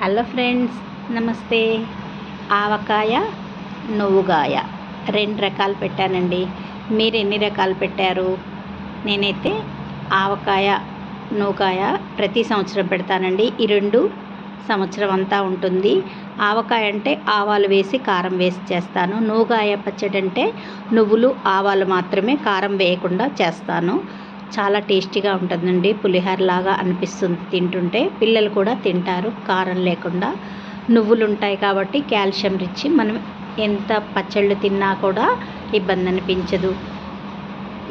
Hello friends, నమస్తే. ఆవకాయ నువ్వుగాయ రెండు రకాలు పెట్టానండి. మీరు ఎన్ని రకాలు పెట్టారు? నేనైతే ఆవకాయ నువ్వుగాయ ప్రతి సంవత్సరం పెడతానండి. ఈ రెండు సంవత్సరం అంతా ఉంటుంది. ఆవకాయ అంటే ఆవాలు వేసి కారం వేసి చేస్తాను. నువ్వుగాయ పచ్చడి అంటే నువ్వులు ఆవాలు మాత్రమే, కారం వేయకుండా చేస్తాను. చాలా టేస్టీగా ఉంటుందండి. పులిహోర లాగా అనిపిస్తుంది తింటుంటే. పిల్లలు కూడా తింటారు కారం లేకుండా. నువ్వులు ఉంటాయి కాబట్టి కాల్షియం రిచ్. మనం ఎంత పచ్చళ్ళు తిన్నా కూడా ఇబ్బంది అనిపించదు.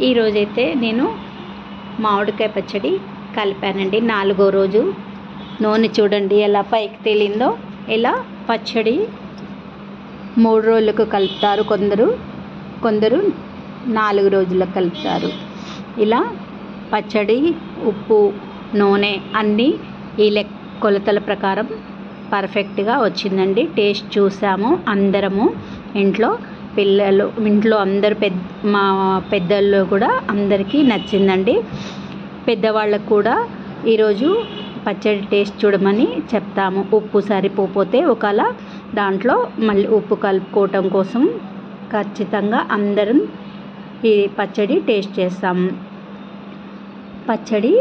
ఈరోజైతే నేను మామిడికాయ పచ్చడి కలిపానండి. 4వ రోజు. నూనె చూడండి ఎలా పైకి తేలిందో. ఇలా పచ్చడి 3 రోజులకు కలుపుతారు కొందరు 4 రోజులకు కలుపుతారు. ఇలా పచ్చడి, ఉప్పు, నూనె అన్నీ ఈ కొలతల ప్రకారం పర్ఫెక్ట్గా వచ్చిందండి. టేస్ట్ చూసాము అందరము. ఇంట్లో అందరు మా పెద్దల్లో కూడా అందరికీ నచ్చిందండి. పెద్దవాళ్ళకు కూడా ఈరోజు పచ్చడి టేస్ట్ చూడమని చెప్తాము. ఉప్పు సరిపోతే ఒకవేళ దాంట్లో మళ్ళీ ఉప్పు కలుపుకోవటం కోసం ఖచ్చితంగా అందరం ఈ పచ్చడి టేస్ట్ చేస్తాము. పచ్చడి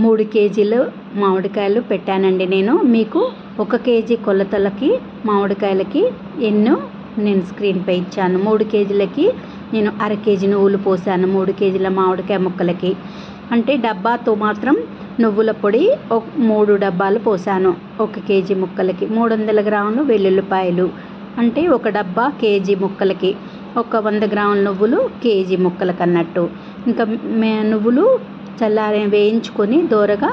3 కేజీలు మామిడికాయలు పెట్టానండి నేను. మీకు 1 కేజీ కొలతలకి మామిడికాయలకి ఎన్నో నేను స్క్రీన్పై ఇచ్చాను. 3 కేజీలకి నేను 1/2 కేజీ నువ్వులు పోసాను. 3 కేజీల మామిడికాయ ముక్కలకి అంటే డబ్బాతో మాత్రం నువ్వుల పొడి 3 డబ్బాలు పోసాను. 1 కేజీ ముక్కలకి 300 గ్రాములు వెల్లుల్లిపాయలు అంటే 1 డబ్బా కేజీ ముక్కలకి. 100 గ్రాముల నువ్వులు కేజీ ముక్కలకు అన్నట్టు. ఇంకా నువ్వులు వేయించుకొని దోరగా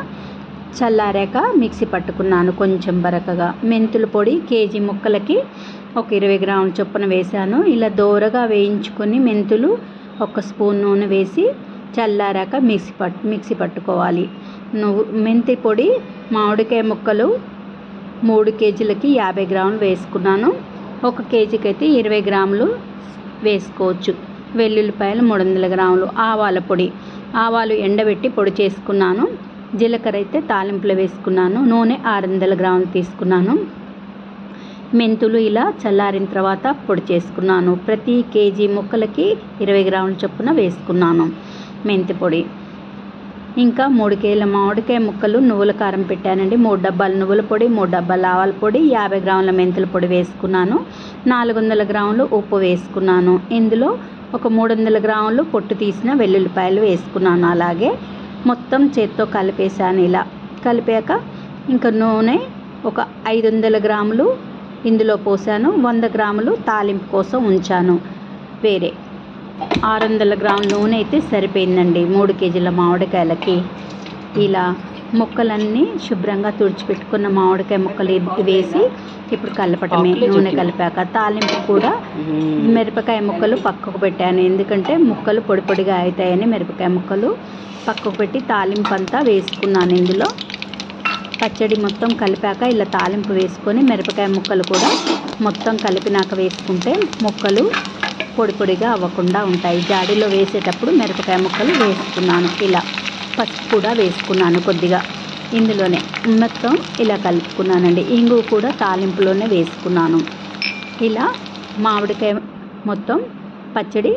చల్లారాక మిక్సీ పట్టుకున్నాను కొంచెం బరకగా. మెంతుల పొడి కేజీ ముక్కలకి 20 గ్రాముల చొప్పున వేశాను. ఇలా దోరగా వేయించుకొని మెంతులు 1 స్పూన్ నూనె వేసి చల్లారాక మిక్సీ పట్టుకోవాలి. మెంతి పొడి మామిడికాయ ముక్కలు 3 కేజీలకి 50 గ్రాములు వేసుకున్నాను. 1 కేజీకి అయితే 20 గ్రాములు వేసుకోవచ్చు. వెల్లుల్లిపాయలు 300 గ్రాములు. ఆవాల పొడి, ఆవాలు ఎండబెట్టి పొడి చేసుకున్నాను. జీలకర్ర అయితే తాలింపులో వేసుకున్నాను. నూనె 600 గ్రాములు తీసుకున్నాను. మెంతులు ఇలా చల్లారిన తర్వాత పొడి చేసుకున్నాను. ప్రతి కేజీ ముక్కలకి 20 గ్రాముల చొప్పున వేసుకున్నాను మెంతి పొడి. ఇంకా 3 కేజీల మామిడికాయ ముక్కలు నువ్వుల కారం పెట్టానండి. 3 డబ్బాలు నువ్వుల పొడి, 3 డబ్బాల ఆవాల పొడి, 50 గ్రాముల మెంతుల పొడి వేసుకున్నాను. 400 గ్రాములు ఉప్పు వేసుకున్నాను. ఇందులో 300 గ్రాములు పొట్టు తీసిన వెల్లుల్లిపాయలు వేసుకున్నాను. అలాగే మొత్తం చేత్తో కలిపేసాను. ఇలా కలిపాక ఇంకా నూనె 500 గ్రాములు ఇందులో పోసాను. 100 గ్రాములు తాలింపు కోసం ఉంచాను వేరే. 600 గ్రాముల నూనె అయితే సరిపోయిందండి 3 కేజీల మామిడికాయలకి. ఇలా ముక్కలన్నీ శుభ్రంగా తుడిచిపెట్టుకున్న మామిడికాయ ముక్కలు వేసి ఇప్పుడు కలపటమే. నూనె కలిపాక తాలింపు కూడా మిరపకాయ ముక్కలు పక్కకు పెట్టాను. ఎందుకంటే ముక్కలు పొడి పొడిగా అవుతాయని మిరపకాయ ముక్కలు పక్కకు పెట్టి తాలింపు అంతా వేసుకున్నాను. ఇందులో పచ్చడి మొత్తం కలిపాక ఇలా తాలింపు వేసుకొని మిరపకాయ ముక్కలు కూడా మొత్తం కలిపినాక వేసుకుంటే ముక్కలు పొడి పొడిగా అవ్వకుండా ఉంటాయి. జాడీలో వేసేటప్పుడు మిరపకాయ ముక్కలు వేసుకున్నాను. ఇలా పసుపు కూడా వేసుకున్నాను కొద్దిగా ఇందులోనే. మొత్తం ఇలా కలుపుకున్నానండి. ఇంగు కూడా తాలింపులోనే వేసుకున్నాను. ఇలా మామిడికాయ మొత్తం పచ్చడి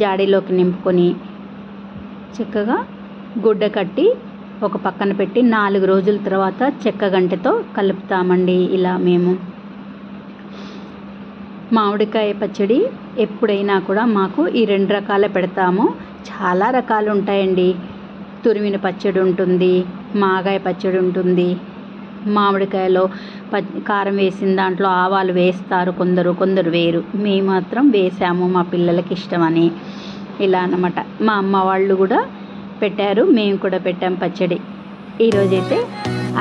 జాడీలోకి నింపుకొని చక్కగా గుడ్డ కట్టి ఒక పక్కన పెట్టి 4 రోజుల తర్వాత చెక్క గంటతో కలుపుతామండి. ఇలా మేము మామిడికాయ పచ్చడి ఎప్పుడైనా కూడా మాకు ఈ 2 రకాలే పెడతాము. చాలా రకాలు ఉంటాయండి. తురిమిన పచ్చడి ఉంటుంది, మాగాయ పచ్చడి ఉంటుంది. మామిడికాయలో కారం వేసిన దాంట్లో ఆవాలు వేస్తారు కొందరు వేరు. మేము మాత్రం వేసాము మా పిల్లలకి ఇష్టమని. ఇలా అన్నమాట. మా అమ్మ వాళ్ళు కూడా పెట్టారు, మేము కూడా పెట్టాం పచ్చడి. ఈరోజైతే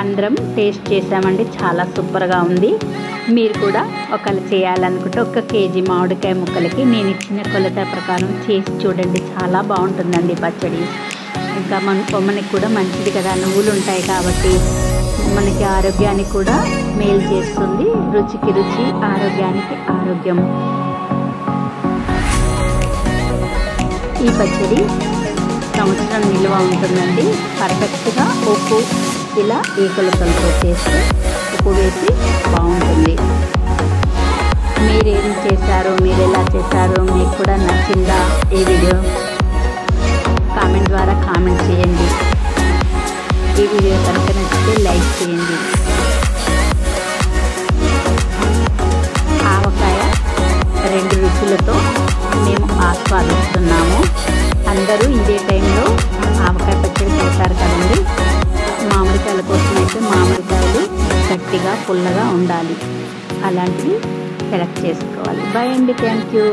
అందరం టేస్ట్ చేసామండి. చాలా సూపర్గా ఉంది. మీరు కూడా ఒకళ్ళు చేయాలనుకుంటే 1 కేజీ మామిడికాయ ముక్కలకి నేను ఇచ్చిన కొలత ప్రకారం చేసి చూడండి. చాలా బాగుంటుందండి పచ్చడి. ఇంకా మనకి కూడా మంచిది కదా, నువ్వులు ఉంటాయి కాబట్టి మనకి ఆరోగ్యానికి కూడా మేలు చేస్తుంది. రుచికి రుచి, ఆరోగ్యానికి ఆరోగ్యం. ఈ పచ్చడి సంవత్సరం నిల్వ ఉంటుందండి. పర్ఫెక్ట్గా ఉప్పు ఇలా ఈ కొలతలతో చేస్తే ఉప్పు వేసి బాగుంటుంది. మీరేం చేశారు, మీరు ఎలా చేశారు, మీకు కూడా నచ్చిందా ఈ వీడియో? కామెంట్ ద్వారా కామెంట్ చేయండి. ఈ వీడియో కనుక నచ్చితే లైక్ చేయండి. ఆవకాయ 2 రుచులతో మేము ఆస్వాదిస్తున్నాము. అందరూ ఇదే టైంలో ఆవకాయ పచ్చడి చేస్తారు కదండి. మామిడికాయల కోసం అయితే మామిడికాయలు గట్టిగా పుల్లగా ఉండాలి, అలాంటివి సెలెక్ట్ చేసుకోవాలి. బాయ్ అండి, థ్యాంక్ యూ.